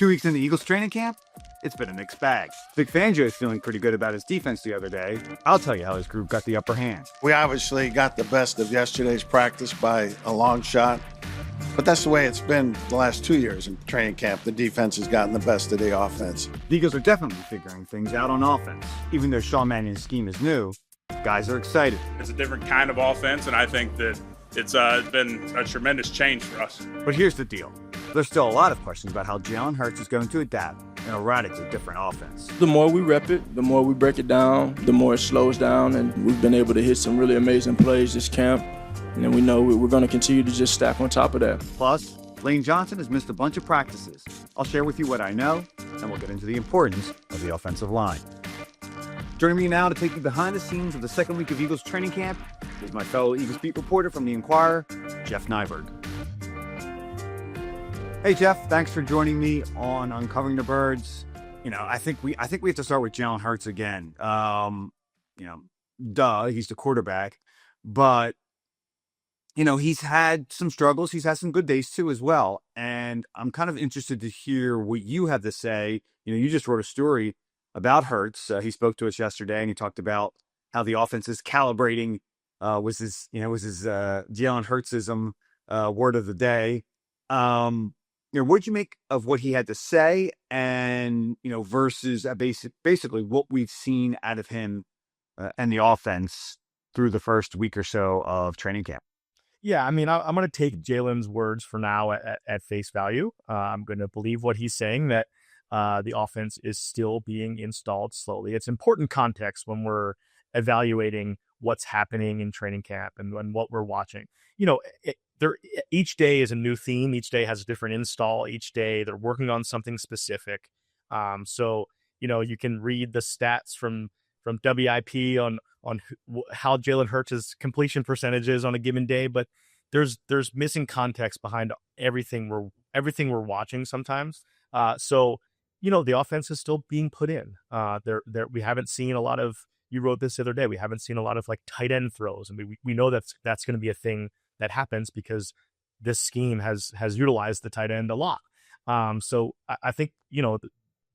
2 weeks into Eagles training camp, it's been a mixed bag. Vic Fangio is feeling pretty good about his defense the other day. I'll tell you how his group got the upper hand. We obviously got the best of yesterday's practice by a long shot, but that's the way it's been the last 2 years in training camp. The defense has gotten the best of the offense. The Eagles are definitely figuring things out on offense. Even though Sean Mannion's scheme is new, guys are excited. It's a different kind of offense, and I think that it's been a tremendous change for us. But here's the deal. There's still a lot of questions about how Jalen Hurts is going to adapt in a radically different offense. The more we rep it, the more we break it down, the more it slows down, and we've been able to hit some really amazing plays this camp. And then we know we're going to continue to just stack on top of that. Plus, Lane Johnson has missed a bunch of practices. I'll share with you what I know, and we'll get into the importance of the offensive line. Joining me now to take you behind the scenes of the second week of Eagles training camp is my fellow Eagles beat reporter from the Inquirer, Jeff Neiburg. Hey Jeff, thanks for joining me on Uncovering the Birds. I think we have to start with Jalen Hurts again. He's the quarterback, but he's had some struggles. He's had some good days too as well. And I'm kind of interested to hear what you have to say. You just wrote a story about Hurts. He spoke to us yesterday, and he talked about how the offense is calibrating. Was his Jalen Hurtsism word of the day. What'd you make of what he had to say, and versus basically what we've seen out of him and the offense through the first week or so of training camp? Yeah, I'm going to take Jalen's words for now at face value. I'm going to believe what he's saying, that the offense is still being installed slowly. It's important context when we're evaluating what's happening in training camp and what we're watching. Each day is a new theme. Each day has a different install. Each day they're working on something specific. So you can read the stats from WIP on how Jalen Hurts' completion percentage is on a given day, but there's missing context behind everything we're watching sometimes. So the offense is still being put in. We haven't seen a lot of. You wrote this the other day. We haven't seen a lot of tight end throws, and we know that's going to be a thing that happens because this scheme has utilized the tight end a lot. So I think,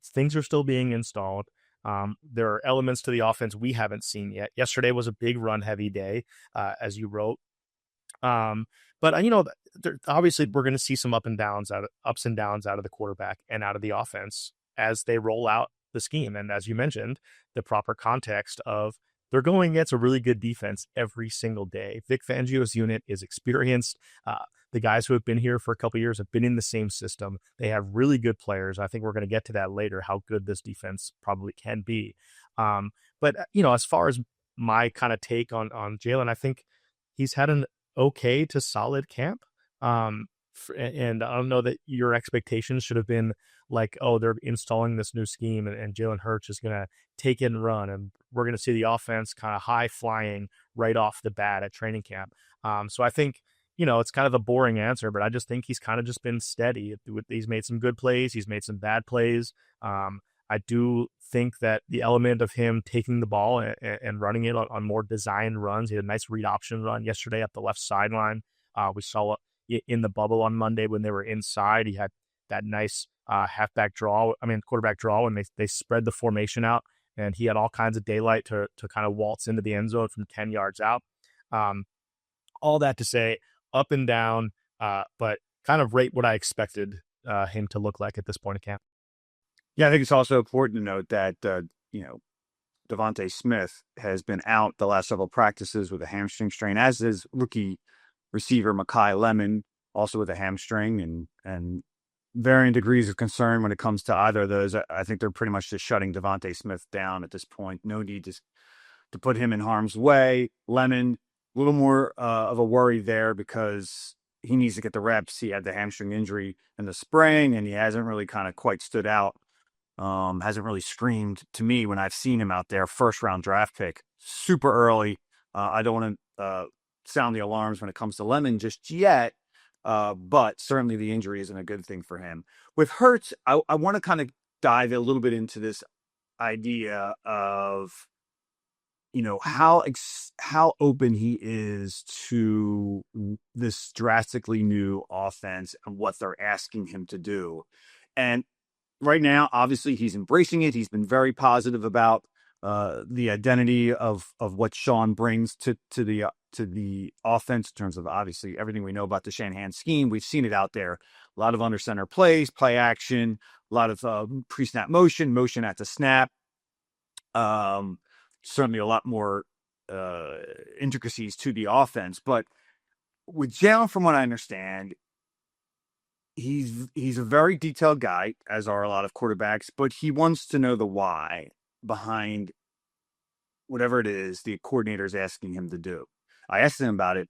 things are still being installed. There are elements to the offense we haven't seen yet. Yesterday was a big run heavy day, as you wrote. But obviously we're going to see some ups and downs out of the quarterback and out of the offense as they roll out the scheme. And as you mentioned, the proper context of they're going against a really good defense every single day. Vic Fangio's unit is experienced. The guys who have been here for a couple of years have been in the same system. They have really good players. I think we're going to get to that later, how good this defense probably can be. But as far as my kind of take on Jalen, I think he's had an okay to solid camp. And I don't know that your expectations should have been like, oh, they're installing this new scheme and Jalen Hurts is going to take it and run. And we're going to see the offense kind of high flying right off the bat at training camp. So I think, it's kind of a boring answer, but I just think he's kind of just been steady. He's made some good plays. He's made some bad plays. I do think that the element of him taking the ball and running it on more designed runs. He had a nice read option run yesterday up the left sideline. We saw in the bubble on Monday when they were inside. He had that nice quarterback draw when they spread the formation out, and he had all kinds of daylight to kind of waltz into the end zone from 10 yards out. All that to say, up and down, but kind of right what I expected him to look like at this point of camp. Yeah, I think it's also important to note that, Devontae Smith has been out the last several practices with a hamstring strain, as is rookie receiver Mekhi Lemon, also with a hamstring, and varying degrees of concern when it comes to either of those. I think they're pretty much just shutting Devontae Smith down at this point. No need to put him in harm's way. Lemon, a little more of a worry there because he needs to get the reps. He had the hamstring injury in the spring, and he hasn't really kind of quite stood out. Hasn't really screamed to me when I've seen him out there. First round draft pick, super early. I don't want to sound the alarms when it comes to Lemon just yet, but certainly the injury isn't a good thing for him. With Hurts, I want to kind of dive a little bit into this idea of how open he is to this drastically new offense and what they're asking him to do. And right now, obviously, he's embracing it. He's been very positive about the identity of what Sean brings to the offense in terms of obviously everything we know about the Shanahan scheme. We've seen it out there. A lot of under center plays, play action, a lot of pre-snap motion at the snap. Certainly a lot more intricacies to the offense. But with Jalen, from what I understand, he's a very detailed guy, as are a lot of quarterbacks, but he wants to know the why behind whatever it is the coordinator is asking him to do. I asked him about it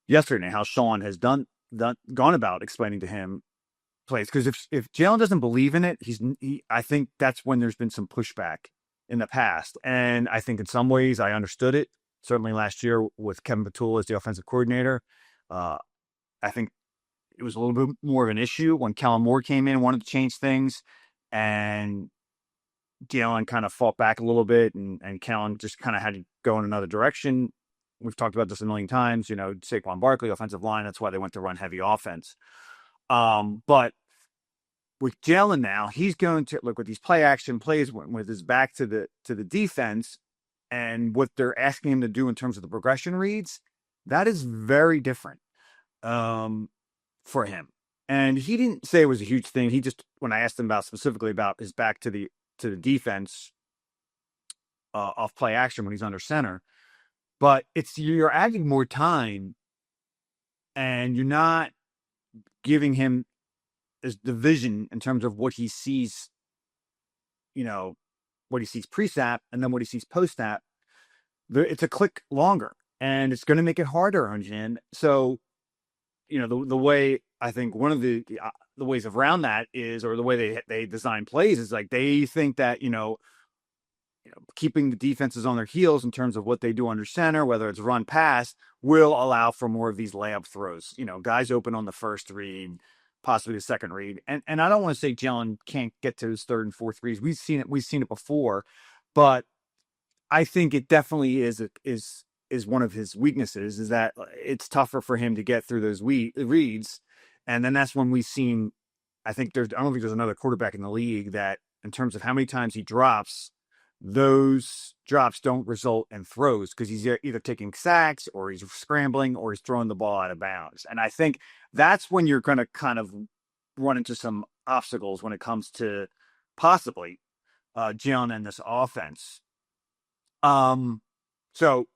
yesterday, how Sean has gone about explaining to him plays. Because if Jalen doesn't believe in it, I think that's when there's been some pushback in the past. And I think in some ways I understood it. Certainly last year with Kevin Patul as the offensive coordinator, I think it was a little bit more of an issue when Kellen Moore came in, wanted to change things, and Jalen kind of fought back a little bit, and Kellen just kind of had to go in another direction. We've talked about this a million times, Saquon Barkley, offensive line. That's why they went to run heavy offense. But with Jalen now, he's going to look with these play action plays with his back to the defense and what they're asking him to do in terms of the progression reads. That is very different for him. And he didn't say it was a huge thing. He just, when I asked him specifically about his back to the defense off play action when he's under center, but you're adding more time and you're not giving him the vision in terms of what he sees, what he sees pre-snap and then what he sees post-snap. It's a click longer and it's going to make it harder on him. So, the way I think one of the ways around that is, or the way they design plays is like they think that, keeping the defenses on their heels in terms of what they do under center, whether it's run pass, will allow for more of these layup throws. Guys open on the first read, possibly the second read. And I don't want to say Jalen can't get to his third and fourth reads. We've seen it before, but I think it definitely is one of his weaknesses, is that it's tougher for him to get through those reads. And then that's when we've seen, I don't think there's another quarterback in the league that, in terms of how many times he drops, those drops don't result in throws because he's either taking sacks or he's scrambling or he's throwing the ball out of bounds. And I think that's when you're going to kind of run into some obstacles when it comes to possibly Jalen and this offense. So,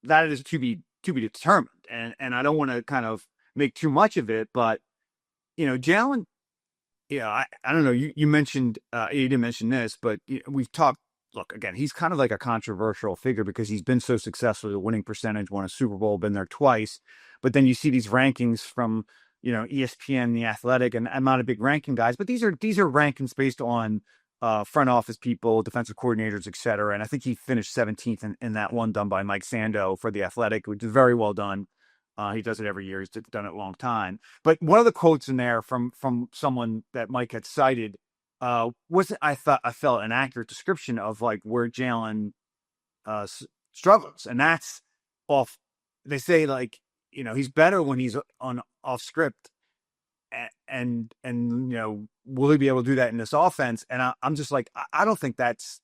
that is to be determined. And I don't want to kind of make too much of it, but, Jalen, I don't know. You mentioned, you didn't mention this, but we've talked, look, again, he's kind of like a controversial figure because he's been so successful, the winning percentage, won a Super Bowl, been there twice. But then you see these rankings from, ESPN, The Athletic, and I'm not a big ranking guys, but these are rankings based on front office people, defensive coordinators, et cetera. And I think he finished 17th in that one done by Mike Sando for The Athletic, which is very well done. He does it every year. He's done it a long time. But one of the quotes in there from someone that Mike had cited wasn't, I felt, an accurate description of like where Jalen struggles. And that's off. They say like, he's better when he's off script. And will he be able to do that in this offense? And I'm just like, I don't think that's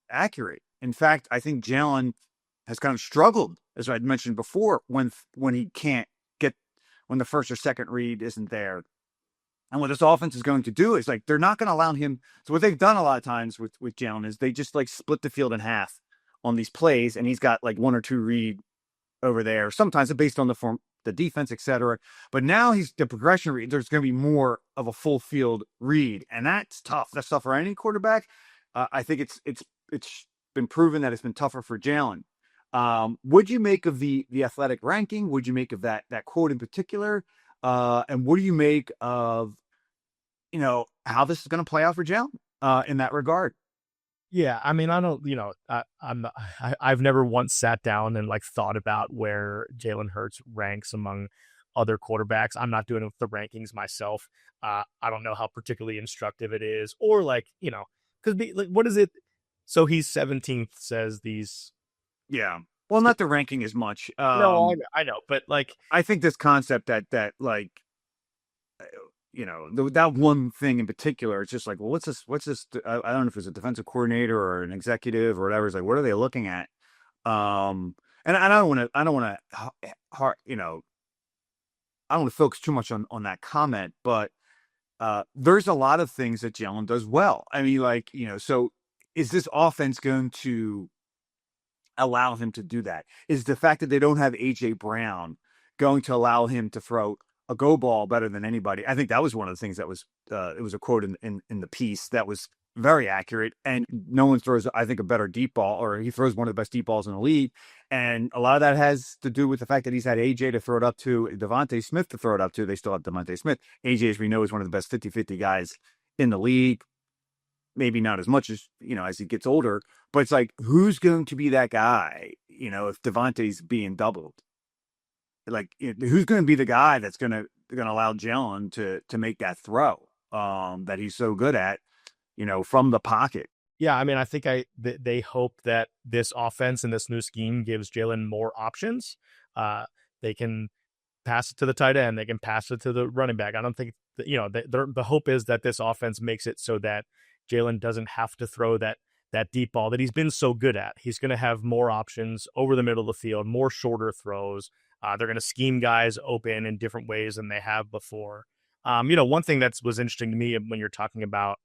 accurate. In fact, I think Jalen has kind of struggled, as I'd mentioned before, when he can't get, when the first or second read isn't there. And what this offense is going to do is like, they're not going to allow him. So what they've done a lot of times with Jalen is they just like split the field in half on these plays. And he's got like one or two read over there. Sometimes based on the defense, et cetera. But now the progression read, there's going to be more of a full field read. And that's tough. That's tough for any quarterback. I think it's been proven that it's been tougher for Jalen. What'd you make of the Athletic ranking? What'd you make of that quote in particular? And what do you make of, how this is going to play out for Jalen in that regard? Yeah, I mean, I don't, I've never once sat down and like thought about where Jalen Hurts ranks among other quarterbacks. I'm not doing it with the rankings myself. I don't know how particularly instructive it is, or like, because like, what is it? So he's 17th, says these. Yeah. Well, not the ranking as much. No, I know, but like, I think this concept that like, that one thing in particular, it's just like, well, what's this? I don't know if it's a defensive coordinator or an executive or whatever. It's like, what are they looking at? And I don't want to, I don't want to focus too much on that comment, but there's a lot of things that Jalen does well. I mean, so is this offense going to allow him to do that? Is the fact that they don't have A.J. Brown going to allow him to throw a go ball better than anybody? I think that was one of the things that was, it was a quote in the piece that was very accurate. And no one throws, I think, a better deep ball, or he throws one of the best deep balls in the league. And a lot of that has to do with the fact that he's had AJ to throw it up to, Devontae Smith to throw it up to. They still have Devontae Smith. AJ, as we know, is one of the best 50-50 guys in the league. Maybe not as much as, as he gets older, but it's like, who's going to be that guy, if Devontae's being doubled? Like, who's going to be the guy that's going to allow Jalen to make that throw that he's so good at, from the pocket? Yeah, I mean, I think they hope that this offense and this new scheme gives Jalen more options. They can pass it to the tight end. They can pass it to the running back. I don't think, the hope is that this offense makes it so that Jalen doesn't have to throw that deep ball that he's been so good at. He's going to have more options over the middle of the field, more shorter throws. They're going to scheme guys open in different ways than they have before. One thing that was interesting to me when you're talking about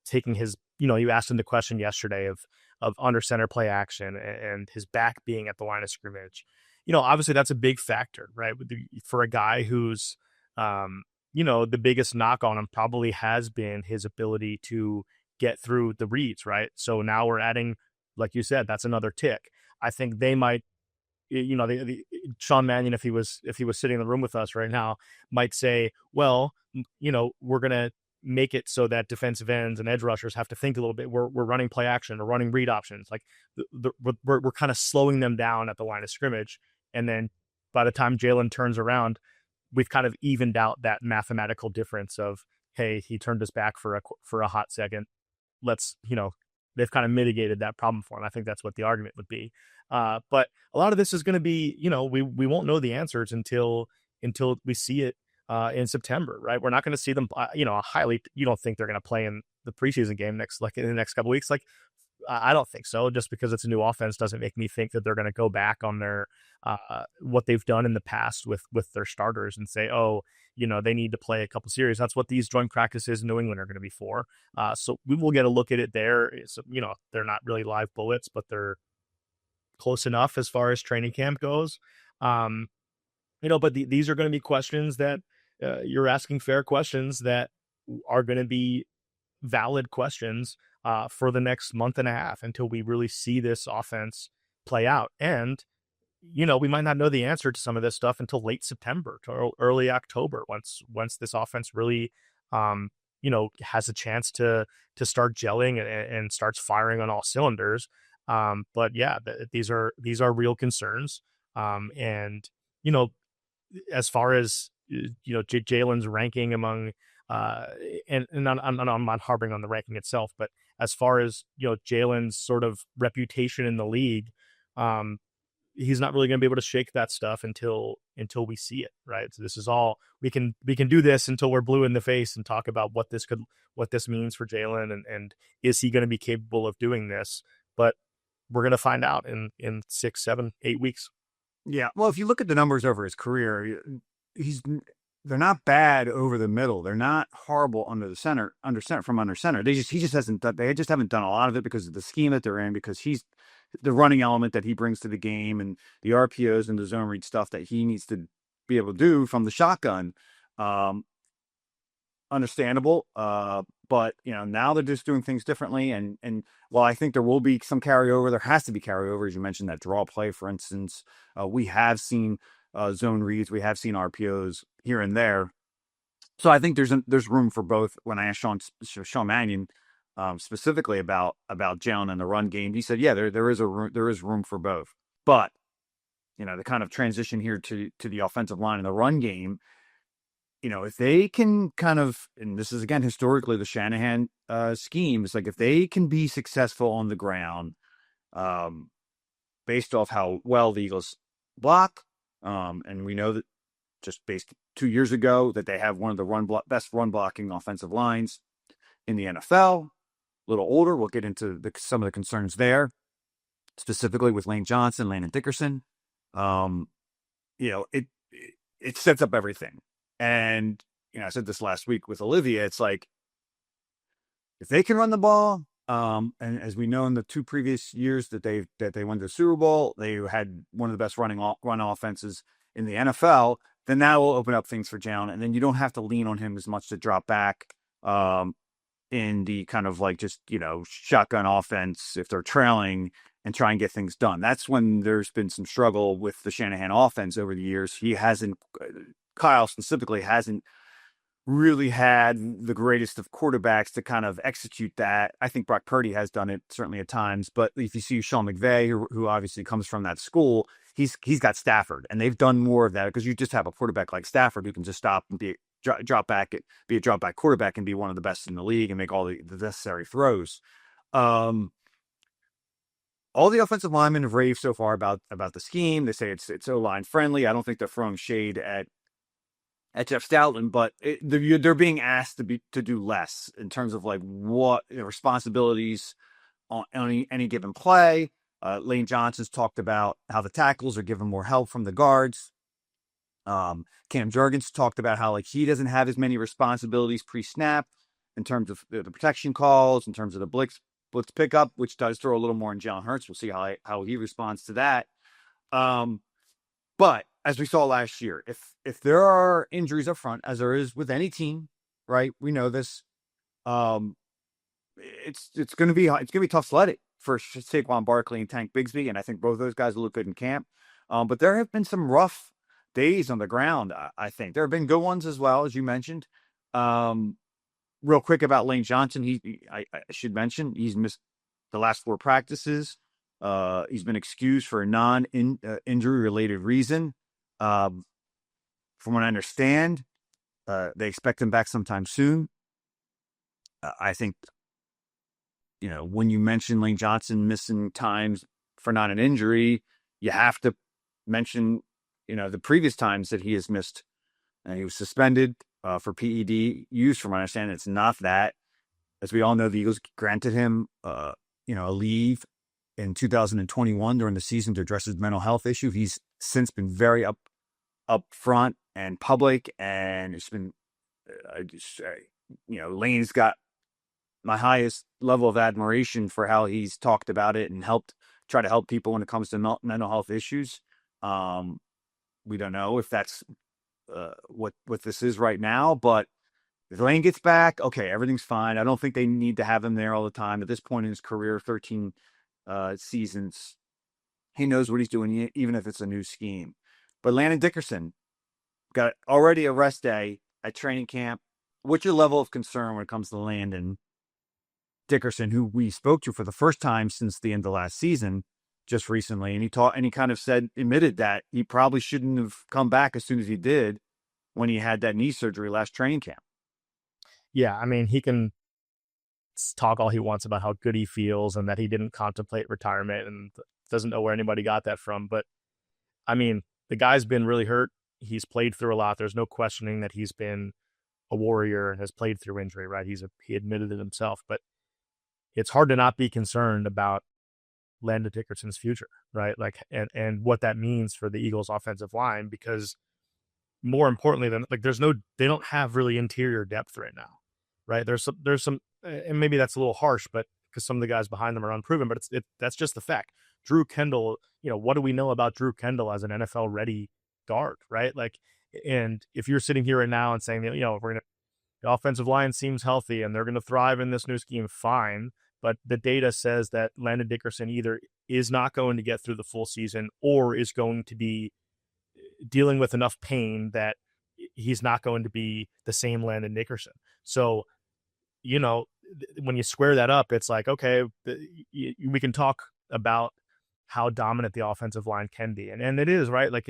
taking his, you asked him the question yesterday of under center play action and his back being at the line of scrimmage. Obviously that's a big factor, right? For a guy who's, the biggest knock on him probably has been his ability to get through the reads, right? So now we're adding, like you said, that's another tick. I think they might, Sean Mannion, if he was sitting in the room with us right now, might say, well, we're going to make it so that defensive ends and edge rushers have to think a little bit. We're running play action or running read options. Like we're kind of slowing them down at the line of scrimmage. And then by the time Jalen turns around, we've kind of evened out that mathematical difference of, hey, he turned his back for a hot second. Let's, they've kind of mitigated that problem for him. I think that's what the argument would be. But a lot of this is going to be, we won't know the answers until we see it in September, right? We're not going to see them, you don't think they're going to play in the preseason game in the next couple of weeks. Like, I don't think so. Just because it's a new offense doesn't make me think that they're going to go back on their what they've done in the past with their starters and say, oh, they need to play a couple series. That's what these joint practices in New England are going to be for. So we will get a look at it there. So, they're not really live bullets, but they're close enough as far as training camp goes. But these are going to be questions that you're asking, fair questions that are going to be valid questions for the next month and a half until we really see this offense play out. And, we might not know the answer to some of this stuff until late September to early October, once this offense really, has a chance to start gelling and starts firing on all cylinders. But yeah, these are real concerns. And, as far as, Jalen's ranking among, and I'm not harping on the ranking itself, but as far as, Jalen's sort of reputation in the league, he's not really going to be able to shake that stuff until we see it, right? So this is all we can do this until we're blue in the face and talk about what this means for Jalen and is he going to be capable of doing this? But we're going to find out in 6, 7, 8 weeks. Yeah. Well, if you look at the numbers over his career, they're not bad over the middle. They're not horrible under center. They just haven't done a lot of it because of the scheme that they're in, because he's the running element that he brings to the game and the RPOs and the zone read stuff that he needs to be able to do from the shotgun. Understandable. But now they're just doing things differently. And while I think there will be some carryover, there has to be carryover. As you mentioned, that draw play, for instance, we have seen zone reads, we have seen RPOs here and there. So I think there's room for both. When I asked Sean Mannion specifically about Jalen and the run game, he said, yeah, there is room for both. But the kind of transition here to the offensive line and the run game, if they can kind of, and this is again historically the Shanahan scheme, it's like if they can be successful on the ground, based off how well the Eagles block, and we know that just based 2 years ago that they have one of the best run blocking offensive lines in the NFL. A little older, we'll get into some of the concerns there, specifically with Lane Johnson, Landon Dickerson. It sets up everything. And, I said this last week with Olivia, it's like, if they can run the ball, and as we know in the 2 previous years that they went to the Super Bowl, they had one of the best run offenses in the NFL, then that will open up things for Jalen. And then you don't have to lean on him as much to drop back in the kind of like just, shotgun offense if they're trailing and try and get things done. That's when there's been some struggle with the Shanahan offense over the years. Kyle specifically hasn't really had the greatest of quarterbacks to kind of execute that. I think Brock Purdy has done it certainly at times, but if you see Sean McVay, who obviously comes from that school, he's got Stafford, and they've done more of that because you just have a quarterback like Stafford who can just stop and be a drop back quarterback and be one of the best in the league and make all the necessary throws. All the offensive linemen have raved so far about the scheme. They say it's O-line friendly. I don't think they're throwing shade at Jeff Stoutland, but they're being asked to do less in terms of like what responsibilities on any given play. Lane Johnson's talked about how the tackles are given more help from the guards. Cam Jurgens talked about how like he doesn't have as many responsibilities pre-snap in terms of the protection calls, in terms of the blitz pickup, which does throw a little more in Jalen Hurts. We'll see how he responds to that. But as we saw last year, if there are injuries up front, as there is with any team, right? We know this. It's going to be tough sledding for Saquon Barkley and Tank Bigsby, and I think both of those guys will look good in camp. But there have been some rough days on the ground. I think there have been good ones as well, as you mentioned. Real quick about Lane Johnson, I should mention he's missed the last 4 practices. He's been excused for a non-injury related reason. From what I understand, they expect him back sometime soon. I think, when you mention Lane Johnson missing times for not an injury, you have to mention, the previous times that he has missed. He was suspended for PED use. From what I understand, it's not that. As we all know, the Eagles granted him, a leave in 2021 during the season to address his mental health issue. He's since been very up front and public, and it's been, Lane's got my highest level of admiration for how he's talked about it and try to help people when it comes to mental health issues. We don't know if that's what this is right now, but if Lane gets back, okay, everything's fine. I don't think they need to have him there all the time. At this point in his career, 13 seasons, he knows what he's doing, even if it's a new scheme. But Landon Dickerson got already a rest day at training camp. What's your level of concern when it comes to Landon Dickerson, who we spoke to for the first time since the end of last season, just recently, and he kind of admitted that he probably shouldn't have come back as soon as he did when he had that knee surgery last training camp. Yeah, I mean, he can talk all he wants about how good he feels and that he didn't contemplate retirement and doesn't know where anybody got that from. But, I mean, the guy's been really hurt. He's played through a lot. There's no questioning that he's been a warrior and has played through injury, right? He admitted it himself. But it's hard to not be concerned about Landon Dickerson's future, right? Like, and what that means for the Eagles' offensive line, because more importantly than like, they don't have really interior depth right now, right? There's some, and maybe that's a little harsh, but because some of the guys behind them are unproven, but that's just the fact. Drew Kendall, what do we know about Drew Kendall as an NFL ready guard, right? Like, and if you're sitting here right now and saying, the offensive line seems healthy and they're going to thrive in this new scheme, fine. But the data says that Landon Dickerson either is not going to get through the full season or is going to be dealing with enough pain that he's not going to be the same Landon Dickerson. So, when you square that up, it's like, okay, we can talk about how dominant the offensive line can be. And it is, right? Like,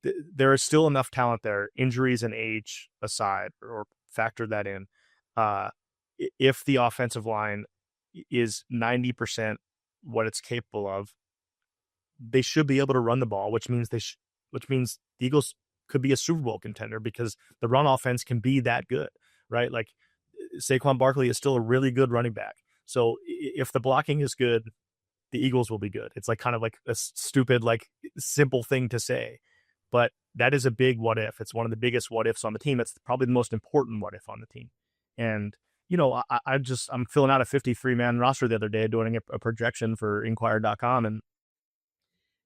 there is still enough talent there, injuries and age aside, or factor that in. If the offensive line is 90% what it's capable of, they should be able to run the ball, which means the Eagles could be a Super Bowl contender because the run offense can be that good, right? Like Saquon Barkley is still a really good running back. So if the blocking is good, the Eagles will be good. It's like kind of like a stupid, like simple thing to say, but that is a big what if. It's one of the biggest what ifs on the team. It's probably the most important what if on the team. And, I'm filling out a 53-man roster the other day, doing a projection for Inquirer.com, and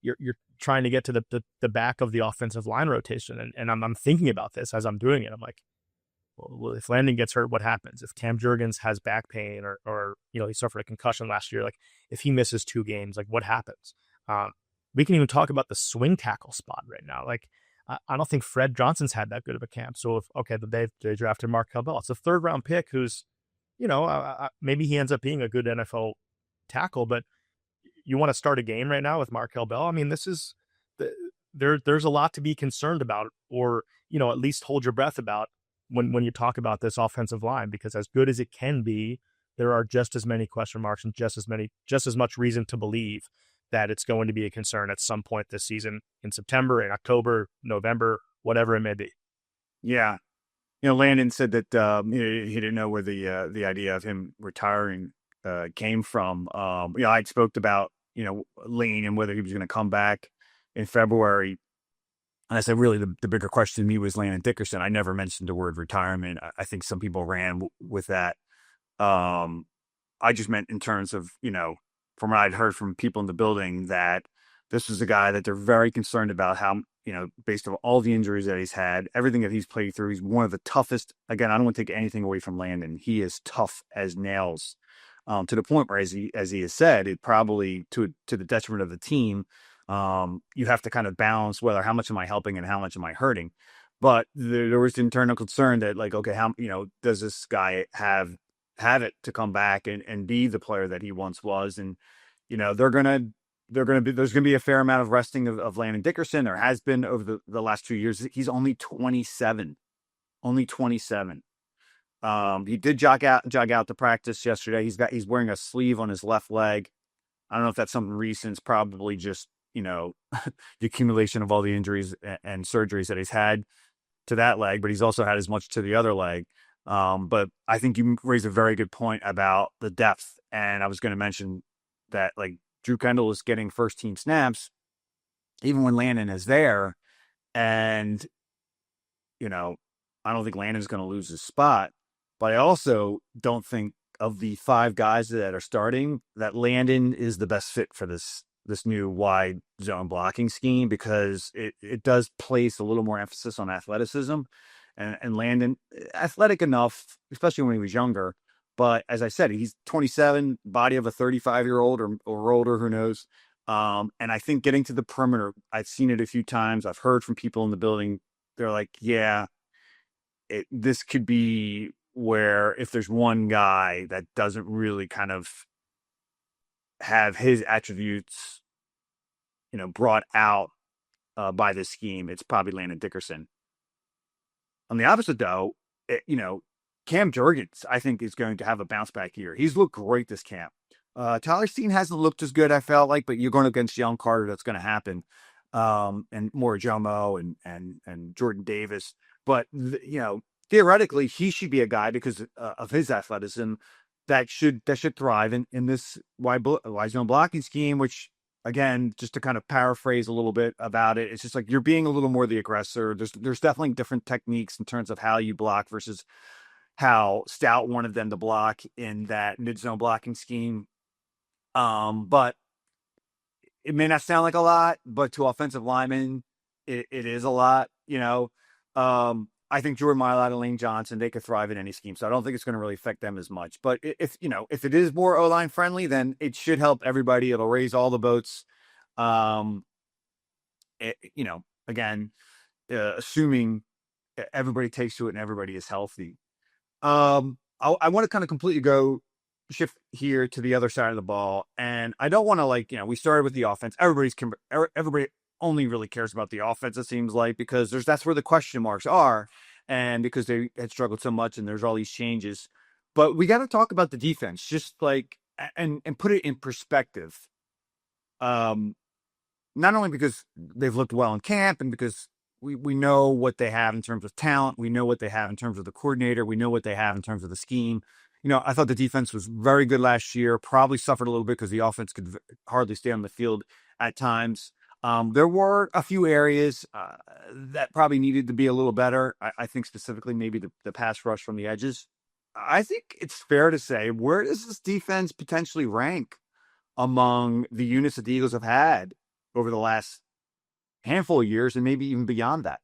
you're trying to get to the back of the offensive line rotation. And I'm thinking about this as I'm doing it. I'm like, well, if Landon gets hurt, what happens? If Cam Jurgens has back pain or he suffered a concussion last year, like if he misses 2 games, like what happens? We can even talk about the swing tackle spot right now. Like I don't think Fred Johnson's had that good of a camp. So they drafted Markel Bell. It's a 3rd round pick who's, maybe he ends up being a good NFL tackle, but you want to start a game right now with Markel Bell? I mean, this is there's a lot to be concerned about, or at least hold your breath about when you talk about this offensive line, because as good as it can be, there are just as many question marks and just as much reason to believe that it's going to be a concern at some point this season, in September, in October, November, whatever it may be. Yeah. Landon said that he didn't know where the idea of him retiring came from. I spoke about, Lane and whether he was going to come back in February. And I said, really, the bigger question to me was Landon Dickerson. I never mentioned the word retirement. I think some people ran with that. I just meant in terms of, from what I'd heard from people in the building, that this was a guy that they're very concerned about how, based on all the injuries that he's had, everything that he's played through, he's one of the toughest. Again, I don't want to take anything away from Landon. He is tough as nails, to the point where, as he has said, it probably to the detriment of the team. You have to kind of balance whether how much am I helping and how much am I hurting. But there was internal concern that, like, okay, how does this guy have it to come back and be the player that he once was? And there's gonna be a fair amount of resting of Landon Dickerson. There has been over the last 2 years. He's only 27. Only 27. He did jog out to practice yesterday. He's wearing a sleeve on his left leg. I don't know if that's something recent. It's probably just, the accumulation of all the injuries and surgeries that he's had to that leg, but he's also had as much to the other leg. But I think you raised a very good point about the depth. And I was going to mention that, like, Drew Kendall is getting first team snaps, even when Landon is there. And, I don't think Landon's going to lose his spot, but I also don't think of the 5 guys that are starting that Landon is the best fit for this new wide zone blocking scheme, because it does place a little more emphasis on athleticism, and Landon, athletic enough, especially when he was younger. But as I said, he's 27, body of a 35-year-old or older, who knows? And I think getting to the perimeter, I've seen it a few times. I've heard from people in the building. They're like, yeah, this could be where if there's one guy that doesn't really kind of have his attributes, brought out by this scheme, it's probably Landon Dickerson. On the opposite, though, Cam Jurgens, I think, is going to have a bounce back year. He's looked great this camp. Tyler Steen hasn't looked as good, I felt like, but you're going against Jalen Carter, that's going to happen. And more Jomo and Jordan Davis. But, theoretically, he should be a guy, because of his athleticism, that should thrive in this wide zone blocking scheme, which, again, just to kind of paraphrase a little bit about it, it's just like you're being a little more the aggressor. There's definitely different techniques in terms of how you block versus how Stout wanted them to block in that mid-zone blocking scheme. But it may not sound like a lot, but to offensive linemen, it is a lot, I think Jordan Mailata and Lane Johnson, they could thrive in any scheme. So I don't think it's going to really affect them as much. But if it is more O-line friendly, then it should help everybody. It'll raise all the boats. Again, assuming everybody takes to it and everybody is healthy. I want to kind of completely shift here to the other side of the ball. And I don't want to, we started with the offense. Everybody only really cares about the offense, it seems like, because that's where the question marks are, and because they had struggled so much and there's all these changes. But we got to talk about the defense, just and put it in perspective. Not only because they've looked well in camp and because we know what they have in terms of talent. We know what they have in terms of the coordinator. We know what they have in terms of the scheme. I thought the defense was very good last year, probably suffered a little bit because the offense could hardly stay on the field at times. There were a few areas that probably needed to be a little better. I think specifically maybe the pass rush from the edges. I think it's fair to say, where does this defense potentially rank among the units that the Eagles have had over the last handful of years and maybe even beyond that?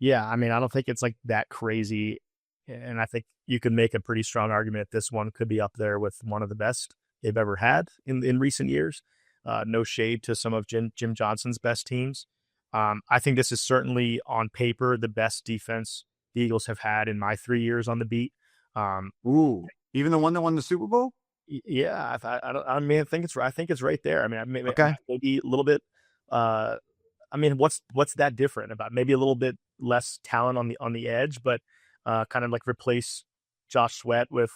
Yeah, I mean, I don't think it's like that crazy. And I think you could make a pretty strong argument this one could be up there with one of the best they've ever had in recent years. No shade to some of Jim Johnson's best teams. I think this is certainly on paper the best defense the Eagles have had in my 3 years on the beat. Ooh, even the one that won the Super Bowl? Yeah, I think it's right there. I mean, maybe a little bit. I mean, what's that different about? Maybe a little bit less talent on the edge, but kind of like replace Josh Sweat with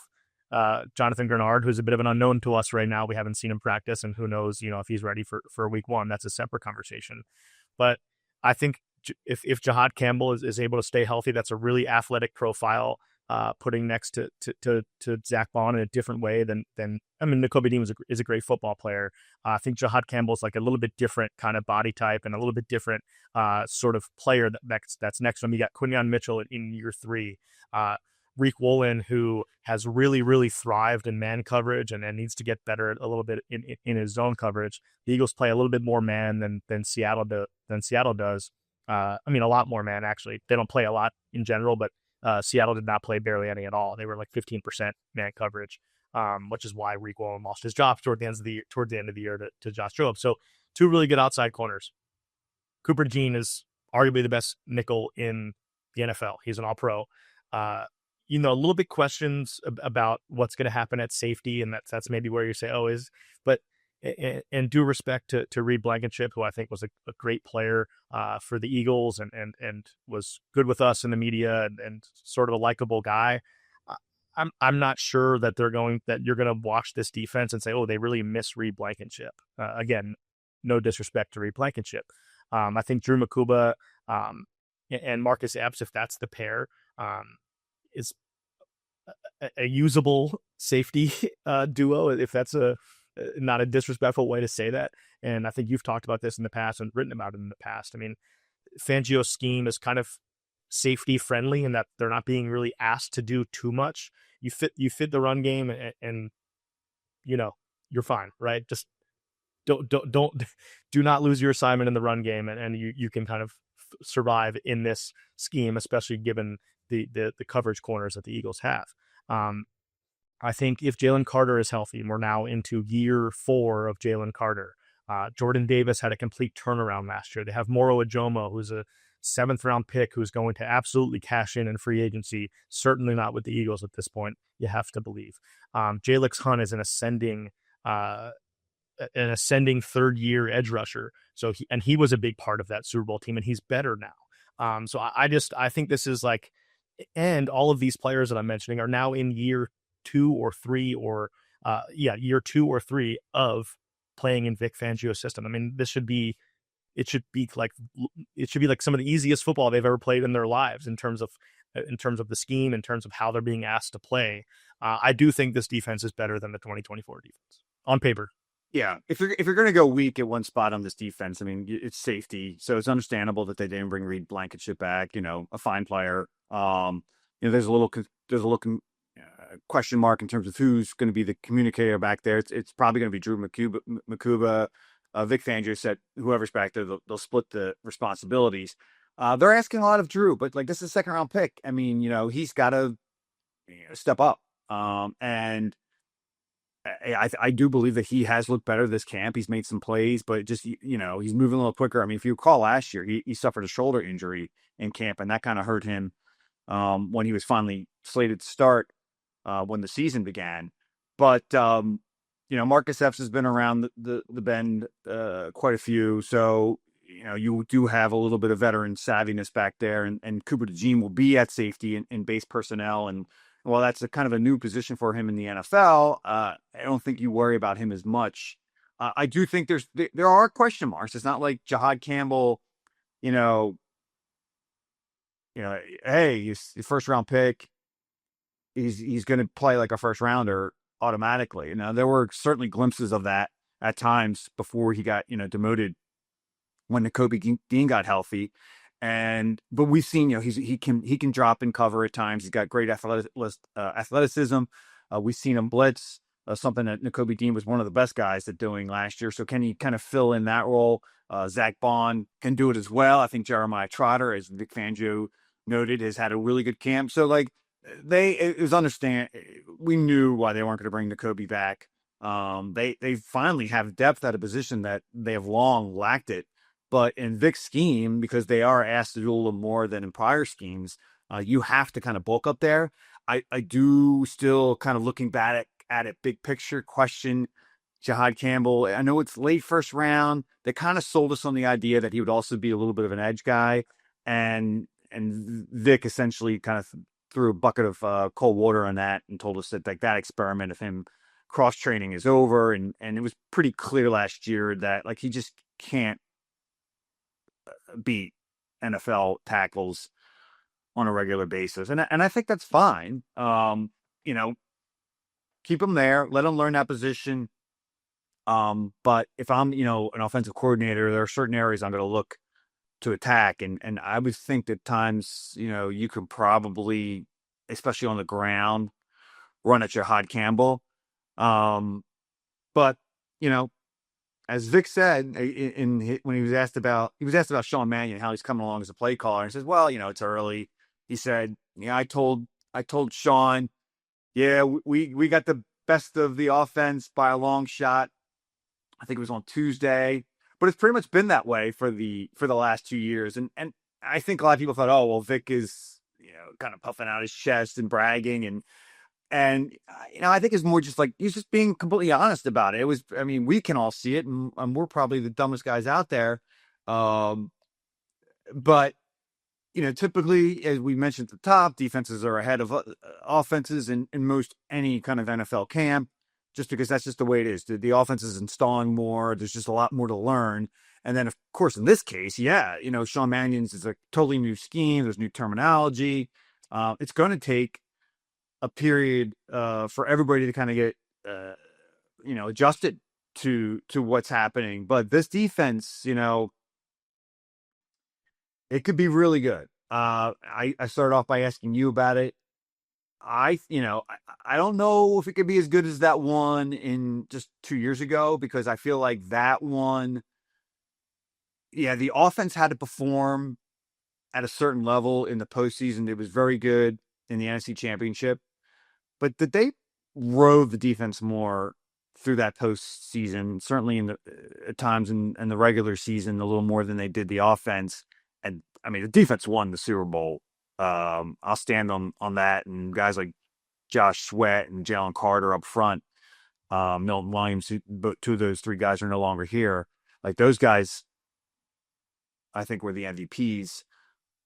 Jonathan Grenard, who's a bit of an unknown to us right now. We haven't seen him practice, and who knows, if he's ready for week one. That's a separate conversation. But I think if Jahad Campbell is able to stay healthy, that's a really athletic profile. Putting next to Zach Bond in a different way than Nakobe Dean is a great football player. I think Jahad Campbell's like a little bit different kind of body type and a little bit different sort of player that's next to him. You got Quinyon Mitchell in year 3. Reek Woolen, who has really, really thrived in man coverage and needs to get better a little bit in his zone coverage. The Eagles play a little bit more man than Seattle does. A lot more man, actually. They don't play a lot in general, but Seattle did not play barely any at all. They were like 15% man coverage, which is why Reek Woolen lost his job toward the end of the year to Josh Jobe. So 2 really good outside corners. Cooper DeJean is arguably the best nickel in the NFL. He's an all-pro. A little bit questions about what's going to happen at safety, and that's maybe where you say, but due respect to Reed Blankenship, who I think was a great player for the Eagles and was good with us in the media and sort of a likable guy. I'm not sure that you're going to watch this defense and say, they really miss Reed Blankenship. Again, no disrespect to Reed Blankenship. I think Drew Makuba and Marcus Epps, if that's the pair, is a usable safety duo, if that's not a disrespectful way to say that. And I think you've talked about this in the past and written about it in the past. I mean, Fangio's scheme is kind of safety friendly in that they're not being really asked to do too much. You fit the run game and you're fine, right? Just do not lose your assignment in the run game, and you can kind of survive in this scheme, especially given the coverage corners that the Eagles have. I think if Jalen Carter is healthy, and we're now into year 4 of Jalen Carter, Jordan Davis had a complete turnaround last year. They have Moro Ajomo, who's a 7th round pick who's going to absolutely cash in free agency. Certainly not with the Eagles at this point, you have to believe. Jalix Hunt is an ascending 3rd-year edge rusher. So he was a big part of that Super Bowl team, and he's better now. So I think this is like, and all of these players that I'm mentioning are now in year 2 or 3 year 2 or 3 of playing in Vic Fangio's system. I mean, it should be like some of the easiest football they've ever played in their lives in terms of the scheme, in terms of how they're being asked to play. I do think this defense is better than the 2024 defense on paper. Yeah, if you're going to go weak at one spot on this defense, I mean, it's safety, so it's understandable that they didn't bring Reed Blankenship back. A fine player. There's a little question mark in terms of who's going to be the communicator back there. It's probably going to be Drew Makuba. Vic Fangio said whoever's back there, they'll split the responsibilities. They're asking a lot of Drew, but like, this is a 2nd round pick. I mean, he's got to step up. And I do believe that he has looked better this camp. He's made some plays, but just, he's moving a little quicker. I mean, if you recall last year, he suffered a shoulder injury in camp, and that kind of hurt him when he was finally slated to start when the season began. But, Marcus Epps has been around the bend quite a few. So, you do have a little bit of veteran savviness back there, and Cooper DeJean will be at safety in base personnel. And while that's a kind of a new position for him in the NFL, I don't think you worry about him as much. I do think there are question marks. It's not like Jahad Campbell, hey, he's a first round pick. He's going to play like a first rounder automatically. Now, there were certainly glimpses of that at times before he got, demoted when Nakobe Dean got healthy. But we've seen, he can drop and cover at times. He's got great athleticism. We've seen him blitz, something that Nakobe Dean was one of the best guys at doing last year. So can he kind of fill in that role? Zach Bond can do it as well. I think Jeremiah Trotter, as Vic Fangio noted, has had a really good camp. So we knew why they weren't going to bring Nakobe back. They finally have depth at a position that they have long lacked it. But in Vic's scheme, because they are asked to do a little more than in prior schemes, you have to kind of bulk up there. I do still kind of looking back at it, big picture, question Jahad Campbell. I know it's late first round. They kind of sold us on the idea that he would also be a little bit of an edge guy. And Vic essentially kind of threw a bucket of cold water on that and told us that that experiment of him cross training is over. And it was pretty clear last year that he just can't beat NFL tackles on a regular basis. And I think that's fine. Keep him there, let him learn that position. But if I'm, an offensive coordinator, there are certain areas I'm going to look to attack. And I would think that times, you can probably, especially on the ground, run at Jahad Campbell. But, as Vic said when he was asked about Sean Mannion, how he's coming along as a play caller, and he says, well, it's early. He said, I told Sean, we got the best of the offense by a long shot. I think it was on Tuesday, but it's pretty much been that way for the last 2 years. And I think a lot of people thought, oh, well, Vic is, kind of puffing out his chest and bragging. And I think it's more just he's just being completely honest about it. We can all see it, and we're probably the dumbest guys out there. But, typically, as we mentioned at the top, defenses are ahead of offenses in most any kind of NFL camp, just because that's just the way it is. The offense is installing more. There's just a lot more to learn. And then, of course, in this case, Sean Mannion's is a totally new scheme. There's new terminology. It's going to take a period for everybody to kind of get, adjusted to what's happening. But this defense, it could be really good. I started off by asking you about it. I don't know if it could be as good as that one in just 2 years ago, because I feel like that one, the offense had to perform at a certain level in the postseason. It was very good in the NFC Championship. But did they rode the defense more through that postseason, certainly at times in the regular season, a little more than they did the offense? And the defense won the Super Bowl. I'll stand on that. And guys like Josh Sweat and Jalen Carter up front, Milton Williams, two of those three guys are no longer here. Those guys, I think, were the MVPs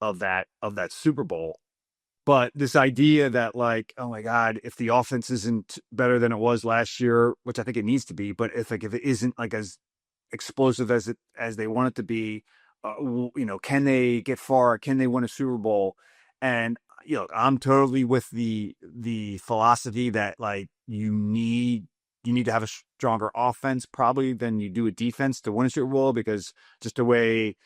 of that Super Bowl. But this idea that oh my God, if the offense isn't better than it was last year, which I think it needs to be, but if it isn't as explosive as they want it to be, can they get far? Can they win a Super Bowl? And I'm totally with the philosophy that you need to have a stronger offense probably than you do a defense to win a Super Bowl, because just the way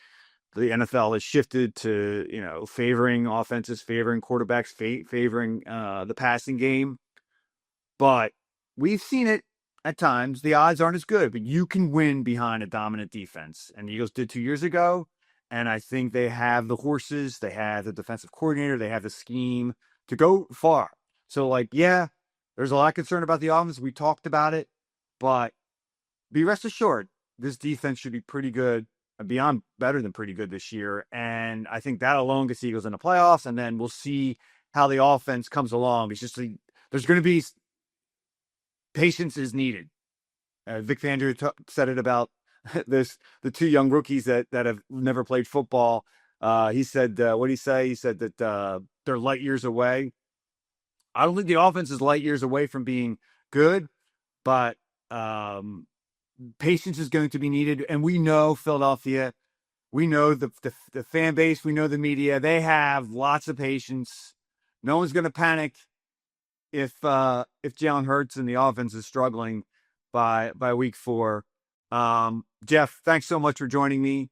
the NFL has shifted to, favoring offenses, favoring quarterbacks, favoring the passing game. But we've seen it at times. The odds aren't as good, but you can win behind a dominant defense. And the Eagles did 2 years ago. And I think they have the horses, they have the defensive coordinator, they have the scheme to go far. So, there's a lot of concern about the offense. We talked about it. But be rest assured, this defense should be pretty good, beyond better than pretty good this year. And I think that alone gets the Eagles in the playoffs. And then we'll see how the offense comes along. It's just there's going to be patience is needed. Vic Fangio said it about the two young rookies that have never played football. He said, what did he say? He said that they're light years away. I don't think the offense is light years away from being good, but patience is going to be needed. And we know Philadelphia we know the fan base, we know the media. They have lots of patience. No one's going to panic if Jalen Hurts and the offense is struggling by week 4. Jeff, thanks so much for joining me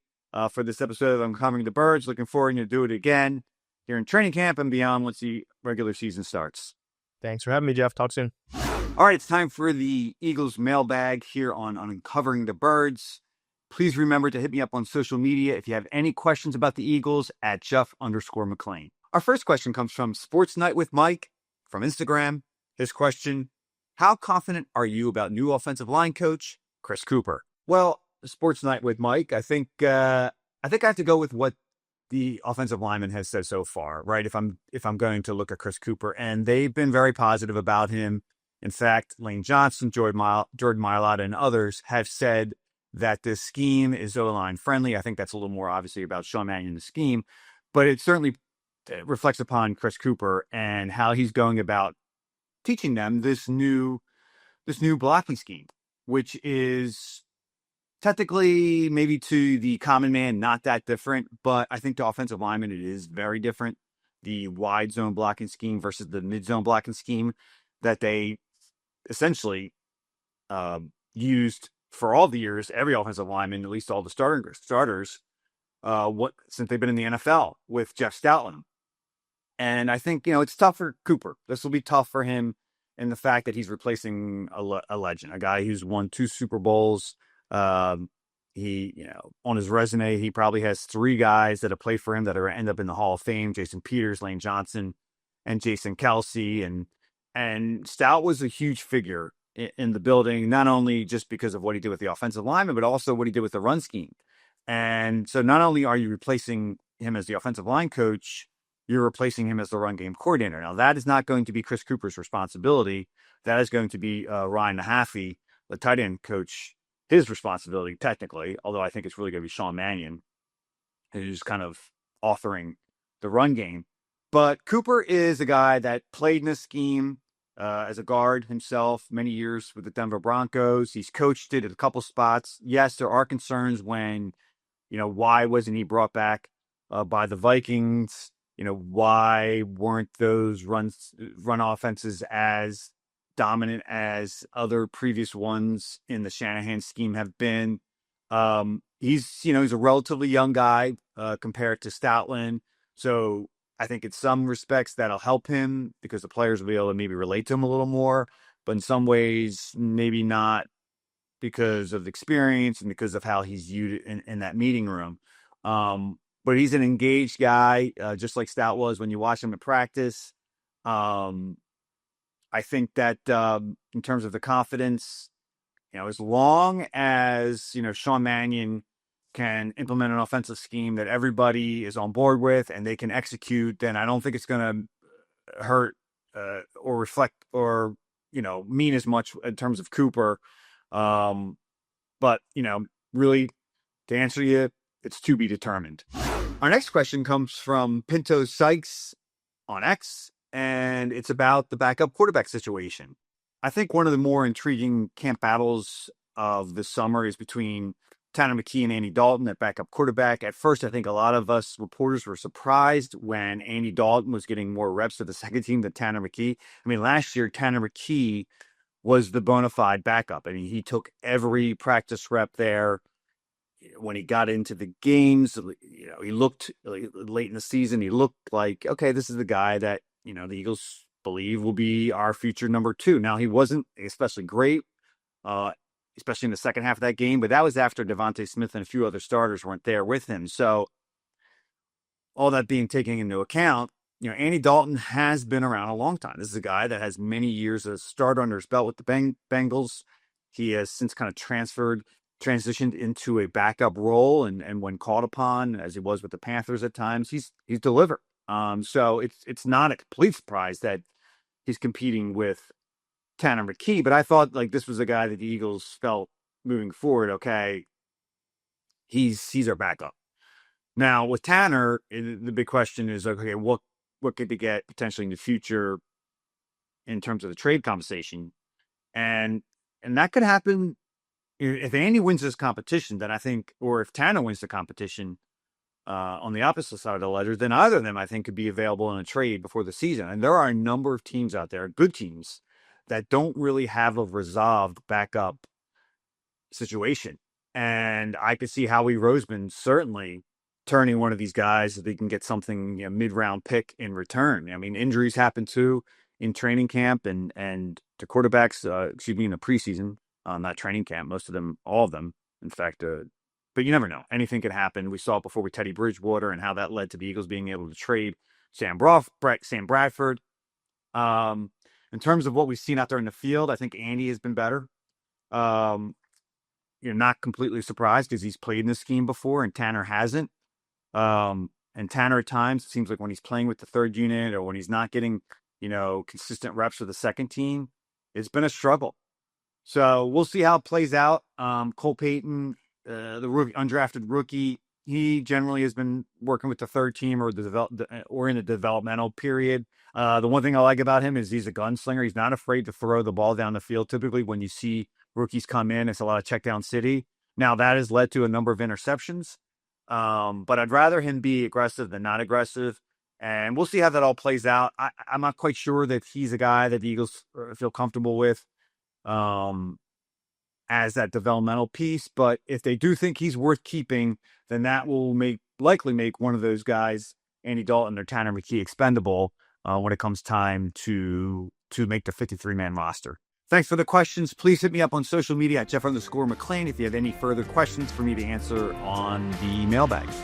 for this episode of Uncovering the Birds. Looking forward to do it again here in training camp and beyond once the regular season starts. Thanks for having me, Jeff. Talk soon. All right, it's time for the Eagles mailbag here on Uncovering the Birds. Please remember to hit me up on social media if you have any questions about the Eagles at Jeff_McLane. Our first question comes from Sports Night with Mike from Instagram. His question: how confident are you about new offensive line coach Chris Cooper? Well, Sports Night with Mike, I think I have to go with what the offensive lineman has said so far, right? If I'm going to look at Chris Cooper, and they've been very positive about him. In fact, Lane Johnson, Jordan Mailata, and others have said that this scheme is O-line friendly. I think that's a little more obviously about Sean Mannion and the scheme, but it certainly reflects upon Chris Cooper and how he's going about teaching them this new blocking scheme, which is technically maybe to the common man not that different, but I think to offensive linemen it is very different. The wide zone blocking scheme versus the mid zone blocking scheme that they essentially used for all the years, every offensive lineman, at least all the starters, since they've been in the NFL with Jeff Stoutland. And I think, it's tough for Cooper. This will be tough for him in the fact that he's replacing a legend, a guy who's won 2 Super Bowls. He, on his resume, he probably has 3 guys that have played for him that are end up in the Hall of Fame: Jason Peters, Lane Johnson, and Jason Kelsey. And Stout was a huge figure in the building, not only just because of what he did with the offensive lineman, but also what he did with the run scheme. And so not only are you replacing him as the offensive line coach, you're replacing him as the run game coordinator. Now, that is not going to be Chris Cooper's responsibility. That is going to be Ryan Nahaffey, the tight end coach, his responsibility technically, although I think it's really going to be Sean Mannion, who's kind of authoring the run game. But Cooper is a guy that played in this scheme as a guard himself many years with the Denver Broncos. He's coached it at a couple spots. Yes, there are concerns when, why wasn't he brought back by the Vikings? Why weren't those run offenses as dominant as other previous ones in the Shanahan scheme have been? He's a relatively young guy compared to Stoutland. So I think in some respects that'll help him because the players will be able to maybe relate to him a little more, but in some ways, maybe not because of the experience and because of how he's viewed in that meeting room. But he's an engaged guy, just like Stout was when you watch him at practice. I think that in terms of the confidence, as long as, Sean Mannion can implement an offensive scheme that everybody is on board with and they can execute, then I don't think it's going to hurt or reflect or, mean as much in terms of Cooper. But, really, to answer you, it's to be determined. Our next question comes from Pinto Sykes on X, and it's about the backup quarterback situation. I think one of the more intriguing camp battles of the summer is between Tanner McKee and Andy Dalton at backup quarterback. At first, I think a lot of us reporters were surprised when Andy Dalton was getting more reps for the second team than Tanner McKee. I mean, last year, Tanner McKee was the bona fide backup. I mean, he took every practice rep there. When he got into the games, he looked late in the season. He looked like, okay, this is the guy that, the Eagles believe will be our future number 2. Now, he wasn't especially great, especially in the second half of that game, but that was after Devontae Smith and a few other starters weren't there with him. So all that being taken into account, Andy Dalton has been around a long time. This is a guy that has many years of starter under his belt with the Bengals. He has since kind of transitioned into a backup role, and when called upon, as he was with the Panthers at times, he's delivered. So it's not a complete surprise that he's competing with Tanner McKee, but I thought this was a guy that the Eagles felt moving forward. Okay, he's our backup. Now with Tanner, the big question is, okay, what could they get potentially in the future in terms of the trade conversation, and that could happen if Andy wins this competition. Then I think, or if Tanner wins the competition, on the opposite side of the ledger, then either of them, I think, could be available in a trade before the season. And there are a number of teams out there, good teams, that don't really have a resolved backup situation. And I could see Howie Roseman certainly turning one of these guys if they can get something, mid-round pick in return. I mean, injuries happen too in training camp and to quarterbacks, in the preseason, not training camp, most of them, all of them, in fact. But you never know. Anything could happen. We saw it before with Teddy Bridgewater and how that led to the Eagles being able to trade Sam Bradford. In terms of what we've seen out there in the field, I think Andy has been better. You're not completely surprised because he's played in this scheme before and Tanner hasn't. And Tanner at times, it seems like when he's playing with the third unit or when he's not getting, consistent reps with the second team, it's been a struggle. So we'll see how it plays out. Cole Payton, the rookie, undrafted rookie, he generally has been working with the third team or in the developmental period. The one thing I like about him is he's a gunslinger. He's not afraid to throw the ball down the field. Typically, when you see rookies come in, it's a lot of check down city. Now that has led to a number of interceptions. But I'd rather him be aggressive than not aggressive. And we'll see how that all plays out. I'm not quite sure that he's a guy that the Eagles feel comfortable with as that developmental piece. But if they do think he's worth keeping, then that will likely make one of those guys, Andy Dalton or Tanner McKee, expendable when it comes time to make the 53-man roster. Thanks for the questions. Please hit me up on social media at Jeff_McLane if you have any further questions for me to answer on the mailbags.